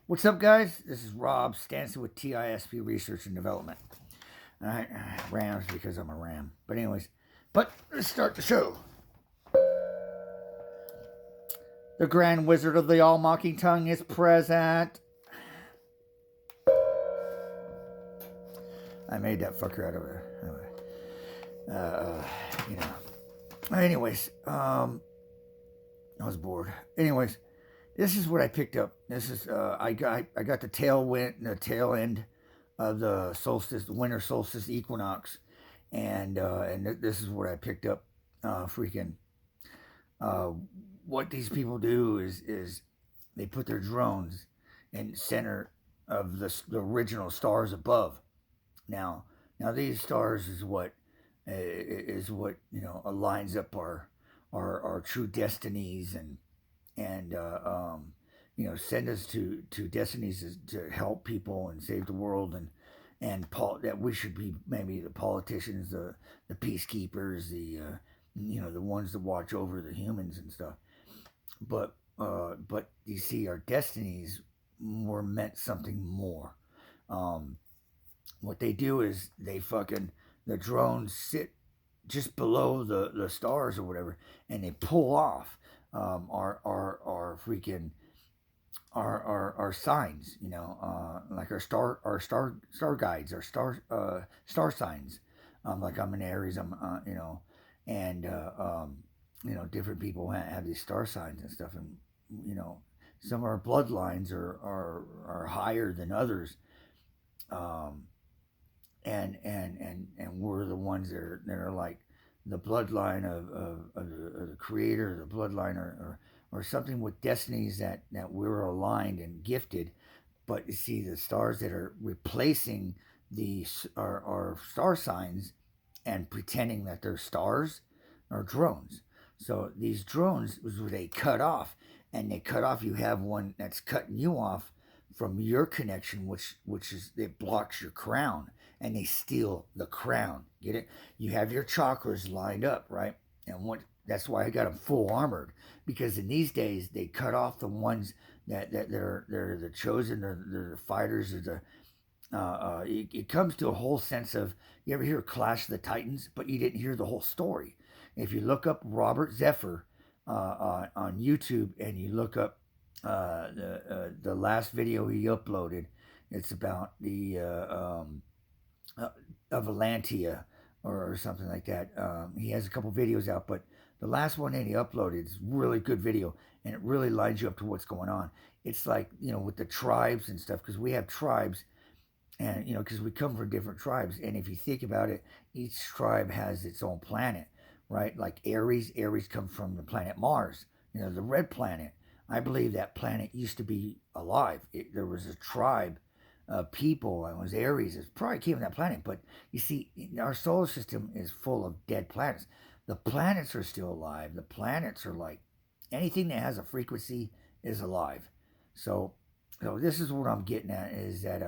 What's up, guys? This is Rob Stanson with TISP Research and Development. All right, Rams because I'm a Ram. But anyways, let's start the show. The Grand Wizard of the All Mocking Tongue is present. I made that fucker out of it. Anyways, I was bored. Anyways, this is what I picked up. This is I got the tail end of the solstice, the winter solstice equinox, and this is what I picked up. What these people do is they put their drones in center of the original stars above. Now these stars is what aligns up our true destinies and send us to destinies to help people and save the world that we should be maybe the politicians, the peacekeepers, the ones that watch over the humans and stuff. But you see, our destinies were meant something more. What they do is the drones sit just below the stars or whatever, and they pull off our signs, like our star guides, our star signs. Like I'm an Aries, different people have these star signs and stuff, and some of our bloodlines are higher than others, and we're the ones that are like the bloodline of the creator, the bloodline or something with destinies that we're aligned and gifted. But you see, the stars that are replacing our star signs and pretending that they're stars are drones. So these drones was where they cut off, and they cut off. You have one that's cutting you off from your connection, which is it blocks your crown, and they steal the crown. Get it? You have your chakras lined up, right? And that's why I got them full armored, because in these days they cut off the ones that they're the chosen, they're the fighters, or it comes to a whole sense of, you ever hear Clash of the Titans, but you didn't hear the whole story. If you look up Robert Zephyr on YouTube, and you look up the last video he uploaded, it's about the of Atlantia or something like that. He has a couple videos out, but the last one that he uploaded is really good video, and it really lines you up to what's going on. It's like, with the tribes and stuff, because we have tribes, and because we come from different tribes, and if you think about it, each tribe has its own planet, right? Like Aries comes from the planet Mars, the red planet. I believe that planet used to be alive. There was a tribe of people, and it was Aries. It probably came from that planet. But you see, our solar system is full of dead planets. The planets are still alive. The planets are like anything that has a frequency is alive. So this is what I'm getting at, is that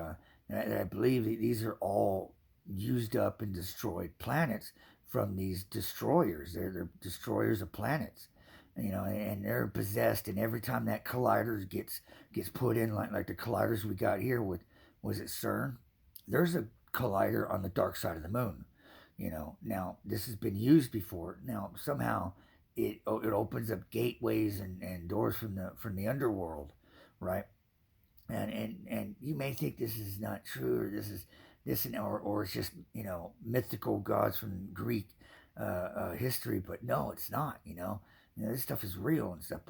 I believe that these are all used up and destroyed planets from these destroyers. They're destroyers of planets, and they're possessed. And every time that collider gets put in, like the colliders we got here with, was it CERN? There's a collider on the dark side of the moon. Now this has been used before. Now somehow it opens up gateways and doors from the underworld, right? And you may think this is not true, or or it's just mythical gods from Greek history, but no, it's not. This stuff is real and stuff.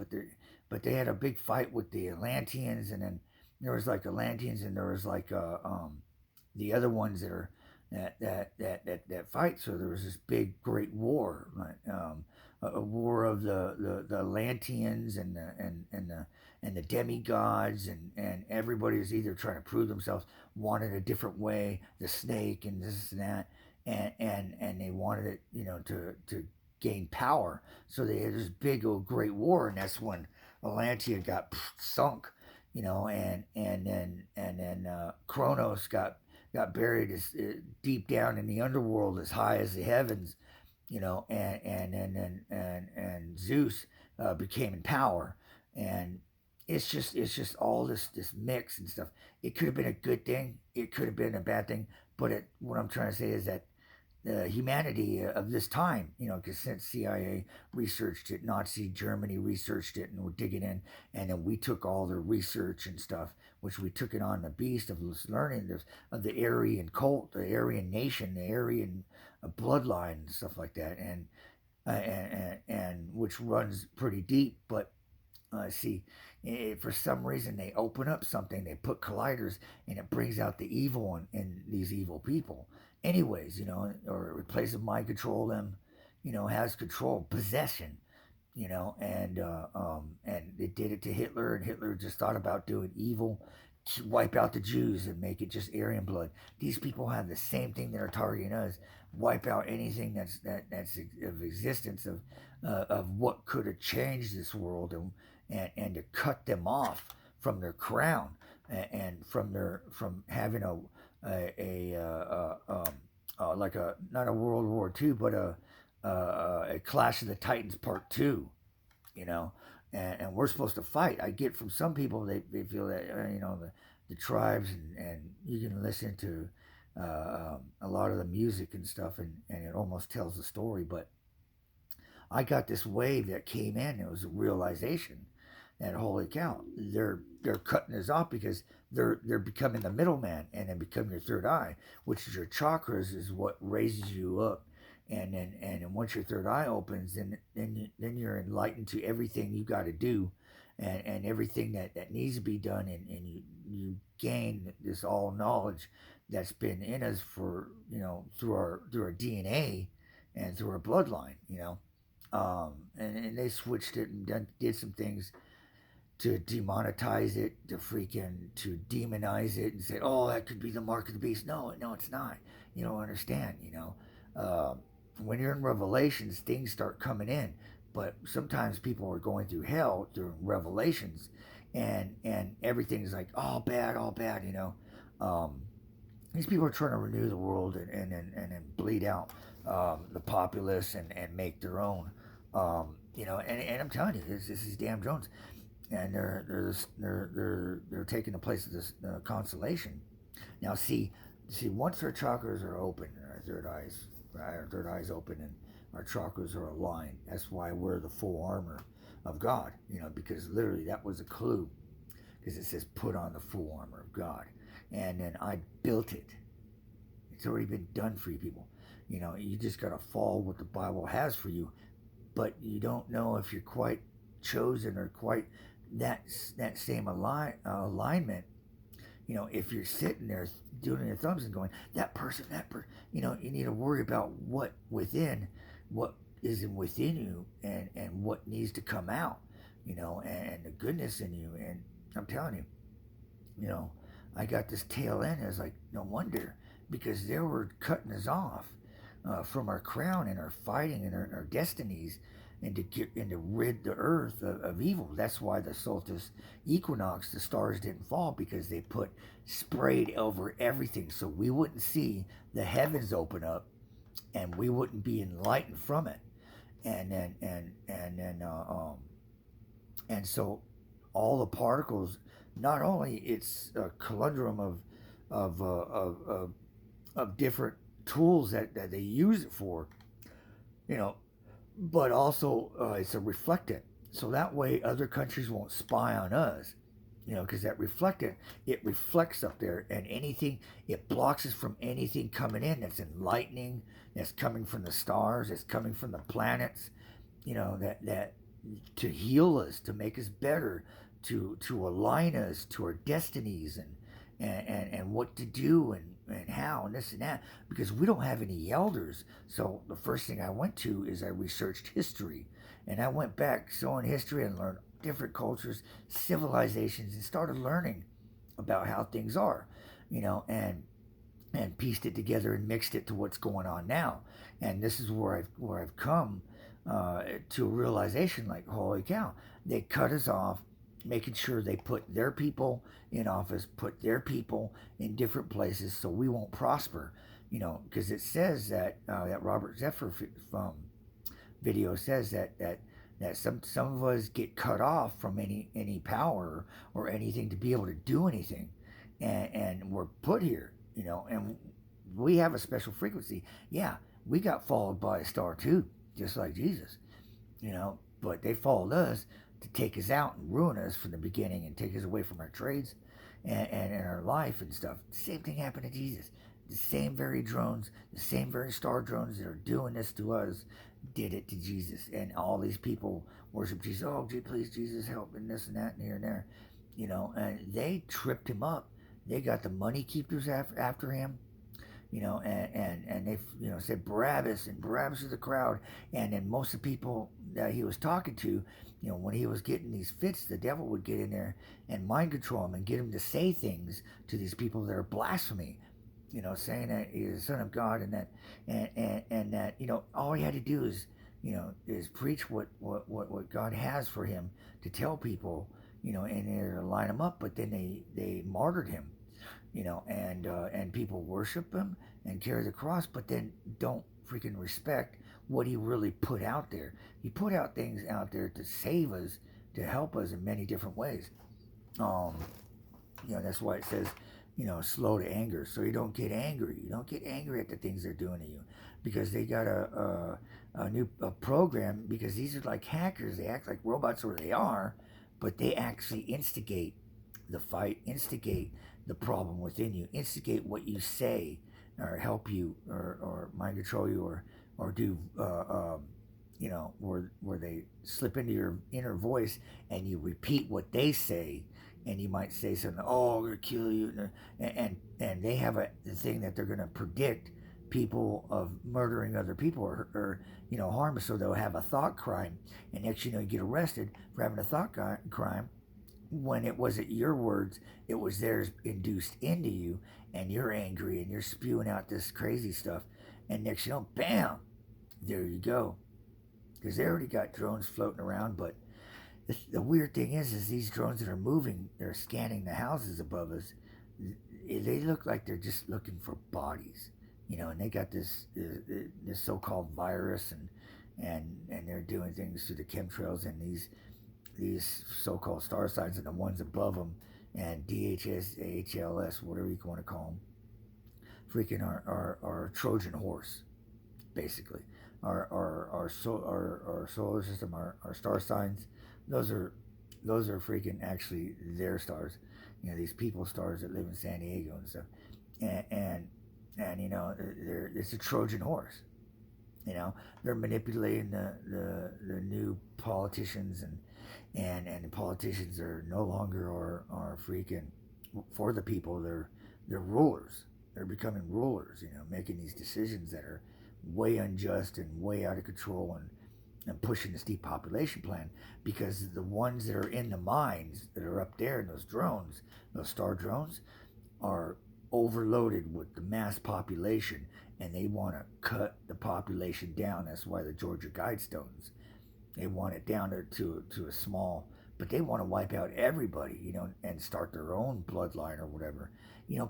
But they had a big fight with the Atlanteans, and then there was like Atlanteans, and there was like the other ones that are that fight. So there was this big great war, like, a war of the Atlanteans and the demigods, and everybody was either trying to prove themselves, wanted a different way, the snake and this and that, and they wanted it, to gain power. So they had this big old great war, and that's when Atlantia got sunk, and then Kronos got buried deep down in the underworld, as high as the heavens, and Zeus became in power, and it's just all this mix and stuff. It could have been a good thing. It could have been a bad thing. But what I'm trying to say is that humanity of this time, because since CIA researched it, Nazi Germany researched it, and we're digging in, and then we took all their research and stuff, which we took it on the beast of learning this, of the Aryan cult, the Aryan nation, the Aryan bloodline, and stuff like that, and which runs pretty deep, but see, for some reason they open up something, they put colliders, and it brings out the evil in these evil people. Anyways, or it replaces mind control them, has control, possession, and they did it to Hitler, and Hitler just thought about doing evil, to wipe out the Jews and make it just Aryan blood. These people have the same thing that are targeting us: wipe out anything that's of existence of what could have changed this world, and to cut them off from their crown, and from having like a, not a World War II, but a Clash of the Titans Part Two, you know, and we're supposed to fight. I get from some people, they feel that the tribes, and you can listen to a lot of the music and stuff, and it almost tells the story. But I got this wave that came in. It was a realization that, holy cow, they're cutting us off, because they're becoming the middleman, and then become your third eye, which is your chakras, is what raises you up. And then once your third eye opens, then you're enlightened to everything you got to do, and everything that needs to be done, and you gain this all knowledge that's been in us for, through our DNA and through our bloodline, and they switched it and did some things to demonetize it, to demonize it, and say, oh, that could be the mark of the beast. No, no, it's not. You don't understand. When you're in Revelations, things start coming in, but sometimes people are going through hell during Revelations, and everything's like all bad, all bad. Um, these people are trying to renew the world, and then bleed out the populace, and make their own. And I'm telling you, this is damn drones, and they're taking the place of this consolation. Now, see, once our chakras are open, our third eyes open, and our chakras are aligned. That's why we're the full armor of God. Because literally that was a clue, because it says put on the full armor of God, and then I built it. It's already been done for you people. You just gotta follow what the Bible has for you, but you don't know if you're quite chosen, or quite that same alignment. If you're sitting there doing your thumbs and going, that person, you need to worry about what isn't within you, and what needs to come out, and the goodness in you. And I'm telling you, I got this tail end. I was like, no wonder, because they were cutting us off from our crown, and our fighting, and our destinies, and to rid the earth of evil. That's why the solstice equinox, the stars didn't fall, because they sprayed over everything, so we wouldn't see the heavens open up, and we wouldn't be enlightened from it. And so all the particles, not only it's a conundrum of different tools that they use it for, you know, but also it's a reflectant. So that way other countries won't spy on us, because that reflectant, it reflects up there, and it blocks us from anything coming in that's enlightening, that's coming from the stars, that's coming from the planets, that to heal us, to make us better, to align us to our destinies, and what to do, and how, and this and that, because we don't have any elders. So the first thing I went to is I researched history, and I went back showing history, and learned different cultures, civilizations, and started learning about how things are, and pieced it together and mixed it to what's going on now. And this is where I've come to a realization, like, holy cow, they cut us off, making sure they put their people in office, put their people in different places, so we won't prosper. Because it says that that Robert Zephyr video says that that some of us get cut off from any power or anything to be able to do anything, and we're put here, and we have a special frequency. Yeah, we got followed by a star too, just like Jesus, but they followed us to take us out and ruin us from the beginning and take us away from our trades and our life and stuff. The same thing happened to Jesus. The same very drones, the same very star drones that are doing this to us did it to Jesus. And all these people worship Jesus. Oh, please, Jesus, help, and this and that and here and there. And they tripped him up. They got the money keepers after him, and they, said Barabbas, and Barabbas is the crowd. And then most of the people that he was talking to, when he was getting these fits, the devil would get in there and mind control him and get him to say things to these people that are blasphemy, saying that he's the Son of God, and that, and that, all he had to do is preach what God has for him to tell people, and line them up. But then they martyred him, and people worship him and carry the cross, but then don't freaking respect what he really put out there. He put out things out there to save us, to help us in many different ways. Um, that's why it says, slow to anger. So you don't get angry. You don't get angry at the things they're doing to you, because they got a new program, because these are like hackers. They act like robots, or they are, but they actually instigate the fight, instigate the problem within you, instigate what you say, or help you, or mind control you, or do, where they slip into your inner voice and you repeat what they say, and you might say something, oh, I'm gonna kill you, and they have the thing that they're gonna predict people of murdering other people, or harm, so they'll have a thought crime, and next you get arrested for having a thought crime, when it wasn't your words, it was theirs induced into you, and you're angry and you're spewing out this crazy stuff, and next bam, there you go, because they already got drones floating around. But the weird thing is these drones that are moving, they're scanning the houses above us. They look like they're just looking for bodies, and they got this so-called virus, and they're doing things through the chemtrails, and these so-called star signs, and the ones above them, and DHS, AHLS, whatever you want to call them, freaking our Trojan horse, basically. Our solar system, our star signs, those are freaking actually their stars. These people stars that live in San Diego and stuff, and it's a Trojan horse. They're manipulating the new politicians, and the politicians are no longer are freaking for the people. They're rulers. They're becoming rulers. Making these decisions that are way unjust and way out of control, and pushing this depopulation plan, because the ones that are in the mines that are up there in those drones, those star drones, are overloaded with the mass population, and they want to cut the population down. That's why the Georgia Guidestones, they want it down to a small, but they want to wipe out everybody, and start their own bloodline or whatever,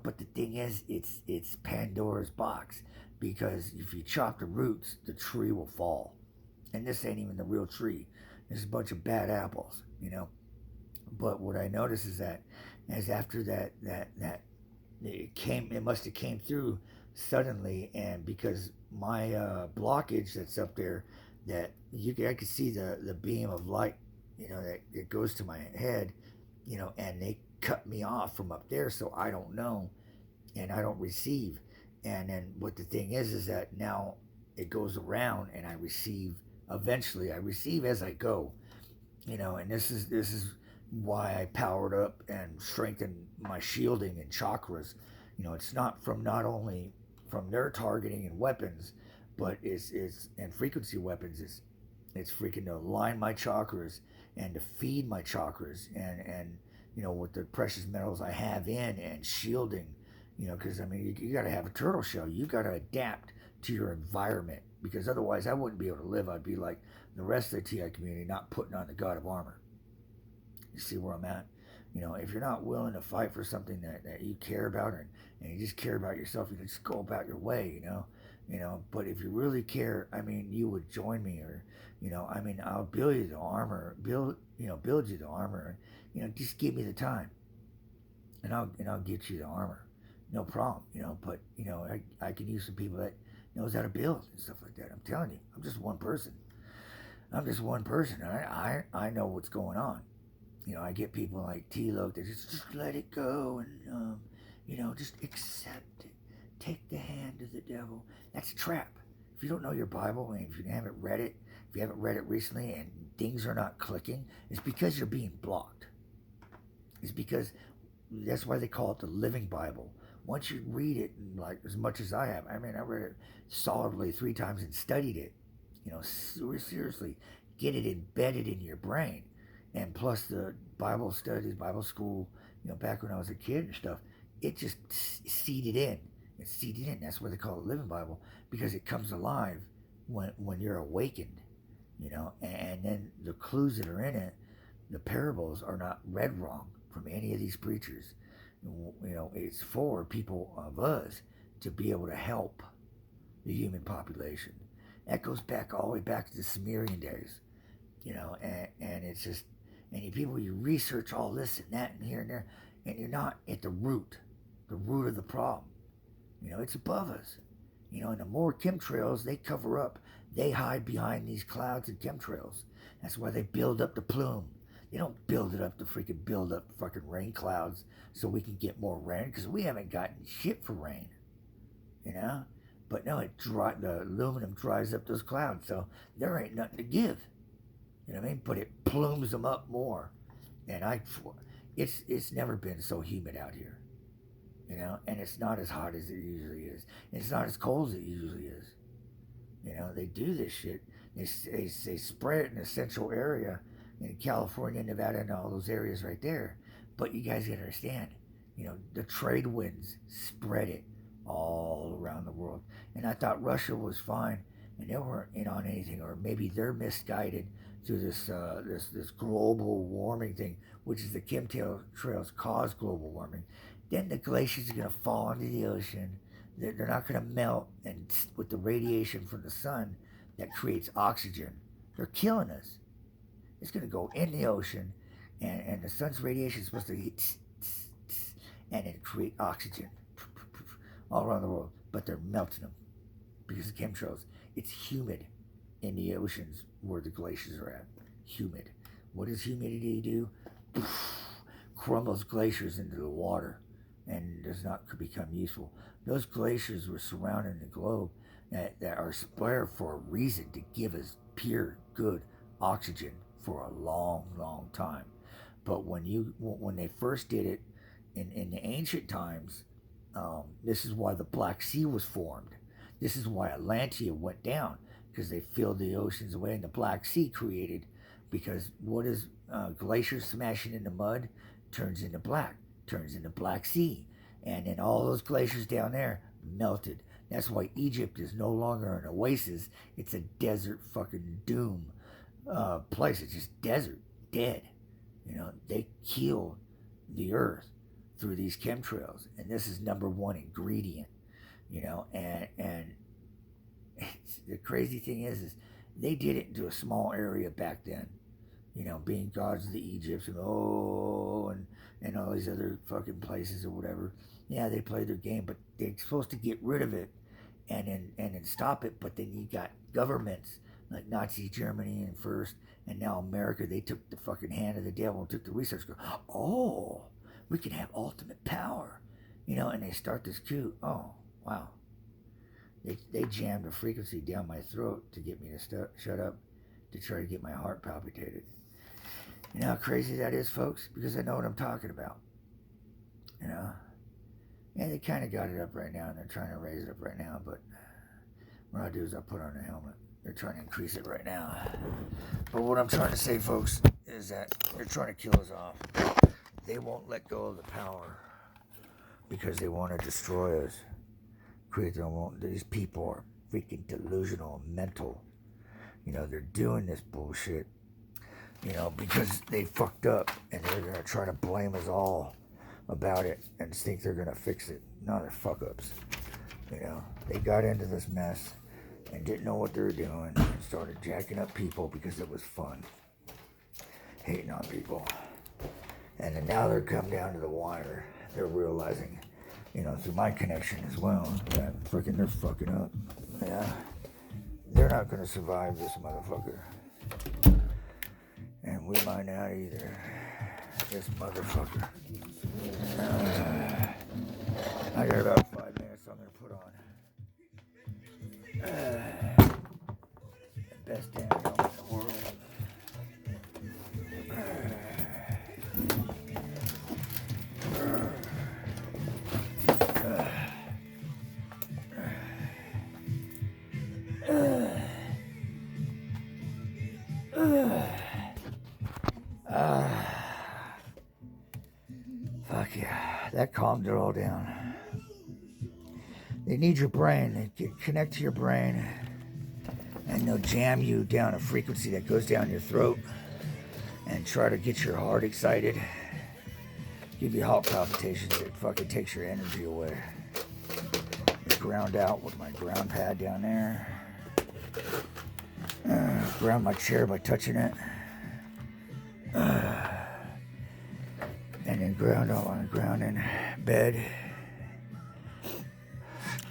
But the thing is, it's Pandora's box, because if you chop the roots, the tree will fall, and this ain't even the real tree. There's a bunch of bad apples, But what I notice is that, as after that it must have came through suddenly, and because my blockage that's up there, that I could see the beam of light, that it goes to my head, and they cut me off from up there, so I don't know, and I don't receive. And then what the thing is that now it goes around, and I receive. Eventually, I receive as I go, and this is why I powered up and strengthened my shielding and chakras. It's not only from their targeting and weapons, but it's and frequency weapons. It's freaking to align my chakras and to feed my chakras, and with the precious metals I have in, and shielding, because you got to have a turtle shell. You got to adapt to your environment, because otherwise I wouldn't be able to live. I'd be like the rest of the TI community, not putting on the God of Armor. You see where I'm at? If you're not willing to fight for something that you care about, and you just care about yourself, you just go about your way, But if you really care, I mean, you would join me, or, I mean, I'll build you the armor, build you the armor. Just give me the time, and I'll get you the armor, no problem. But I can use some people that knows how to build and stuff like that. I'm telling you, I'm just one person. I'm just one person. I know what's going on. I get people like T-Loke that just let it go, and just accept it. Take the hand of the devil. That's a trap. If you don't know your Bible, and if you haven't read it, if you haven't read it recently, and things are not clicking, it's because you're being blocked. It's because that's why they call it the Living Bible. Once you read it, like as much as I have, I mean, I read it solidly 3 times and studied it. Seriously, get it embedded in your brain, and plus the Bible studies, Bible school. Back when I was a kid and stuff, it just seeded in. It's seeded in. That's why they call it Living Bible, because it comes alive when you're awakened. And then the clues that are in it, the parables are not read wrong from any of these preachers. It's for people of us to be able to help the human population. That goes back all the way back to the Sumerian days, and it's just, and you research all this and that and here and there, and you're not at the root of the problem. It's above us. And the more chemtrails they cover up, they hide behind these clouds and chemtrails. That's why they build up the plume. They don't build it up to freaking build up fucking rain clouds so we can get more rain, because we haven't gotten shit for rain. But no, the aluminum dries up those clouds, so there ain't nothing to give. You know what I mean? But it plumes them up more, and it's never been so humid out here. And it's not as hot as it usually is. And it's not as cold as it usually is. They do this shit. They spray it in the central area in California, Nevada, and all those areas right there. But you guys gotta understand, the trade winds spread it all around the world. And I thought Russia was fine, and they weren't in on anything, or maybe they're misguided through this global warming thing, which is the chemtrails cause global warming. Then the glaciers are going to fall into the ocean. They're not going to melt, and with the radiation from the sun that creates oxygen, they're killing us. It's going to go in the ocean, and the sun's radiation is supposed to hit, and it create oxygen all around the world, but they're melting them because of chemtrails. It's humid in the oceans where the glaciers are at. Humid. What does humidity do? Crumbles glaciers into the water, and does not become useful. Those glaciers were surrounding the globe that are there for a reason, to give us pure, good oxygen for a long, long time. But when they first did it in the ancient times, this is why the Black Sea was formed. This is why Atlantia went down, because they filled the oceans away, and the Black Sea created. Because what is glaciers smashing into mud turns into Black Sea, and then all those glaciers down there melted. That's why Egypt is no longer an oasis; it's a desert fucking doom place. It's just desert, dead. They kill the earth through these chemtrails, and this is number one ingredient. And the crazy thing is they did it into a small area back then. Being gods of the Egypts, and and all these other fucking places or whatever. Yeah, they play their game, but they're supposed to get rid of it and then stop it. But then you got governments like Nazi Germany and first, and now America. They took the fucking hand of the devil and took the research. Go, oh, we can have ultimate power, and they start this coup. Oh, wow. They jammed a frequency down my throat to get me to shut up, to try to get my heart palpitated. You know how crazy that is, folks? Because I know what I'm talking about. And they kind of got it up right now, and they're trying to raise it up right now, but what I'll do is I'll put on a helmet. They're trying to increase it right now. But what I'm trying to say, folks, is that they're trying to kill us off. They won't let go of the power because they want to destroy us. Create their own. These people are freaking delusional and mental. They're doing this bullshit, because they fucked up, and they're going to try to blame us all about it and think they're going to fix it. No, they're fuck ups. You know, they got into this mess and didn't know what they were doing and started jacking up people because it was fun. Hating on people. And then now they're come down to the wire. They're realizing, you know, through my connection as well, that they're fucking up. Yeah. They're not going to survive this motherfucker. And we might not either. This motherfucker. I got about 5 minutes I'm going to put on. The best damn album in the world. Fuck yeah, that calmed it all down. They need your brain. They connect to your brain, and they'll jam you down a frequency that goes down your throat and try to get your heart excited. Give you heart palpitations. It fucking takes your energy away. I ground out with my ground pad down there. Ground my chair by touching it. And then ground out on the ground in bed.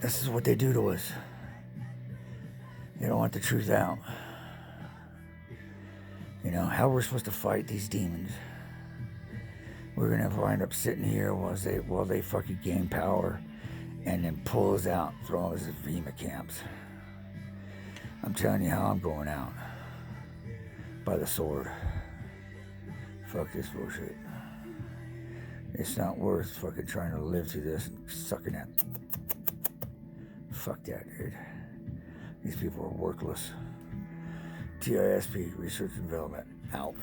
This is what they do to us. They don't want the truth out. You know, how we're supposed to fight these demons. We're gonna wind up sitting here while they fucking gain power and then pull us out, throw us at FEMA camps. I'm telling you how I'm going out. By the sword. Fuck this bullshit. It's not worth fucking trying to live through this and sucking that. Fuck that, dude. These people are worthless. TISP, Research and Development, out.